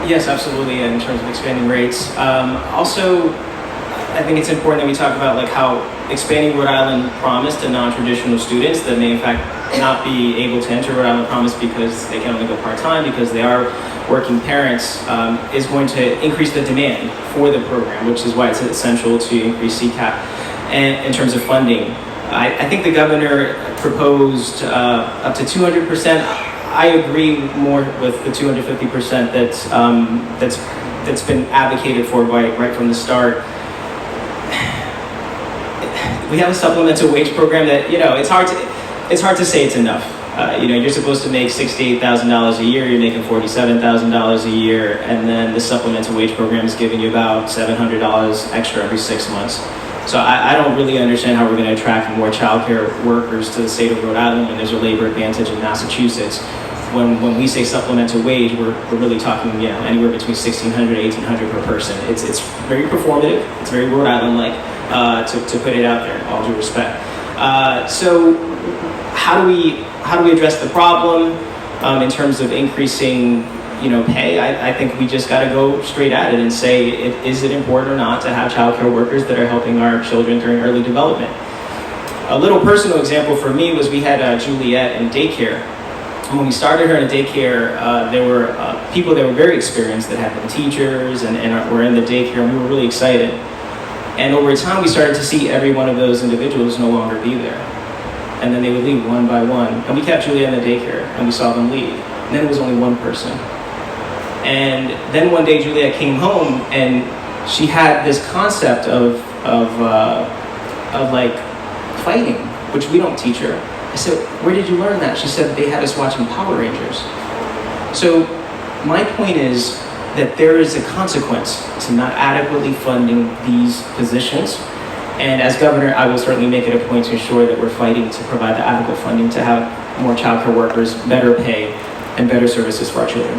Yes, absolutely, in terms of expanding rates. Also, I think it's important that we talk about like how expanding Rhode Island Promise to non-traditional students that may in fact not be able to enter Rhode Island Promise because they can only go part-time, because they are working parents, is going to increase the demand for the program, which is why it's essential to increase CCAP. And in terms of funding, I think the governor proposed up to 200%. I agree more with the 250% that's been advocated for right from the start. We have a supplemental wage program that, it's hard to say it's enough. You're supposed to make $68,000 a year, you're making $47,000 a year, and then the supplemental wage program is giving you about $700 extra every 6 months. So I don't really understand how we're going to attract more childcare workers to the state of Rhode Island when there's a labor advantage in Massachusetts. When we say supplemental wage, we're really talking anywhere between $1,600 to $1,800 per person. It's very performative. It's very Rhode Island-like to put it out there. All due respect. So how do we address the problem in terms of increasing pay? I think we just got to go straight at it and say, is it important or not to have childcare workers that are helping our children during early development? A little personal example for me was we had Juliet in daycare. When we started her in daycare, there were people that were very experienced that had been teachers and were in the daycare, and we were really excited. And over time, we started to see every one of those individuals no longer be there. And then they would leave one by one. And we kept Juliet in the daycare, and we saw them leave. And then it was only one person. And then one day, Juliet came home, and she had this concept of like fighting, which we don't teach her. I said, where did you learn that? She said they had us watching Power Rangers. So my point is that there is a consequence to not adequately funding these positions. And as governor, I will certainly make it a point to ensure that we're fighting to provide the adequate funding to have more childcare workers, better pay, and better services for our children.